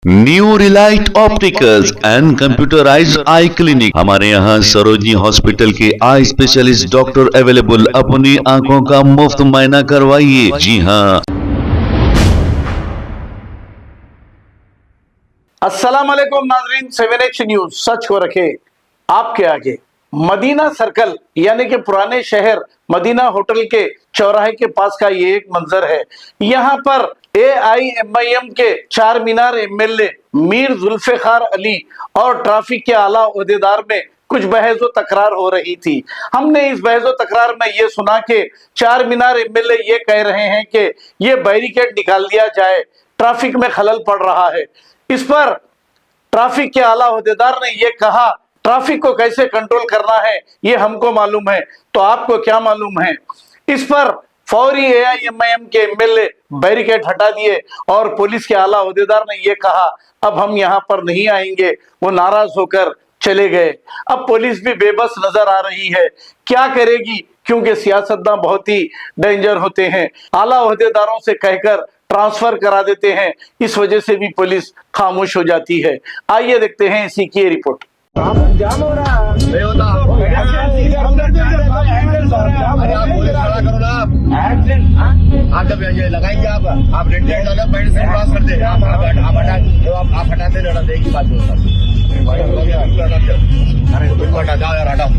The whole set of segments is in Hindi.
New Relight opticals and computerised I clinic. हमारे यहाँ सरोजनी हॉस्पिटल के आई स्पेशलिस्ट डॉक्टर अवेलेबल। अपनी आंखों का मुफ्त मुआयना करवाइए। जी हाँ। अस्सलाम वालेकुम नाजरीन, 7H न्यूज सच को रखे आपके आगे। मदीना सर्कल यानी कि पुराने शहर मदीना होटल के चौराहे के पास का ये एक मंजर है। यहाँ पर AIMIM के चार मीनार MLA मीर जुल्फिकार अली और ट्रैफिक के आला ओहदेदार में कुछ बहस व तकरार हो रही थी। हमने इस बहस व तकरार में ये सुना कि चार मीनार MLA ये कह रहे हैं कि ये बैरिकेड निकाल दिया जाए, ट्रैफिक में खलल पड़ रहा है। इस पर ट्रैफिक के आला ओहदेदार ने यह कहा, ट्रैफिक को कैसे कंट्रोल करना है ये हमको मालूम है, तो आपको क्या मालूम है। इस पर फौरी AIMIM के MLA बैरिकेड हटा दिए और पुलिस के आला ओहदेदार ने यह कहा अब हम यहाँ पर नहीं आएंगे। वो नाराज होकर चले गए। अब पुलिस भी बेबस नजर आ रही है, क्या करेगी, क्योंकि सियासतदान बहुत ही डेंजर होते हैं। आला ओहदेदारों से कहकर ट्रांसफर करा देते हैं, इस वजह से भी पुलिस खामोश हो जाती है। आइए देखते हैं इसी की रिपोर्ट। जाम हो रहा है। नहीं होता। अरे आप पुलिस खड़ा करो ना। आप जब ये लगाएंगे आप रेड लाइट लगा पहले से क्रॉस कर दे। आप हटाते लड़ा एक ही बात बोलता। अरे तुम हटा जाओ यार, हटाओ।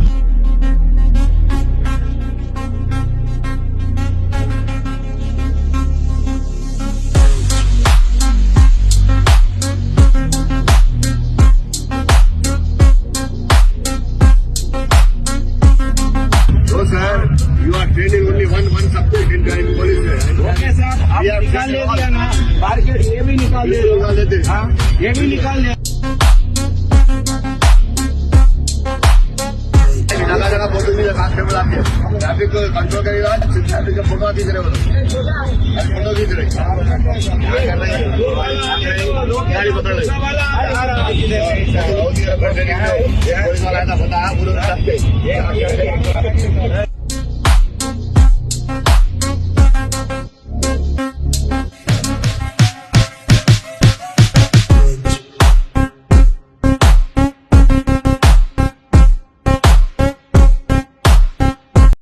निकाल ले दिया ना मार्केट, ये भी निकाल लेते। हाँ, ये भी निकाल ले। जगह जगह फोटो भी लगा के बुला के ट्रैफिक को कंट्रोल करेगा। ट्रैफिक का फोटो खींच रहे फोटो खींच रहे गाड़ी पकड़ रहे बता।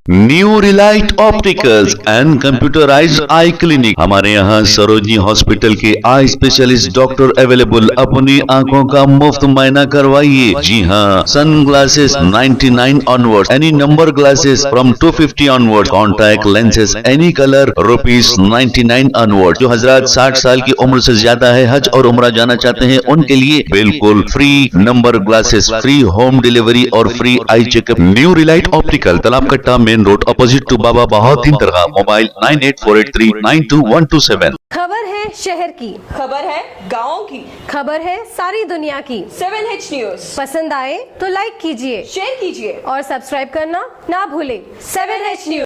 New Relight opticals and computerised I clinic. हमारे यहाँ सरोजनी हॉस्पिटल के आई स्पेशलिस्ट डॉक्टर अवेलेबल। अपनी आंखों का मुफ्त मुआयना करवाइए। जी हाँ। Sunglasses 99 onward, any number glasses from 250 onward, contact lenses any colour ₹99 onward. जो हजरात 60 साल की उम्र से ज्यादा है, हज और उम्रा जाना चाहते हैं, उनके लिए बिल्कुल free number glasses, free home delivery और free eye checkup. New relight optical, Talab Katta main road, opposite to Baba Bahauddin दरगाह। मोबाइल 9848392127। खबर है शहर की, खबर है गाँव की, खबर है सारी दुनिया की। 7H न्यूज पसंद आए तो लाइक कीजिए, शेयर कीजिए और सब्सक्राइब करना ना भूलें। 7H news.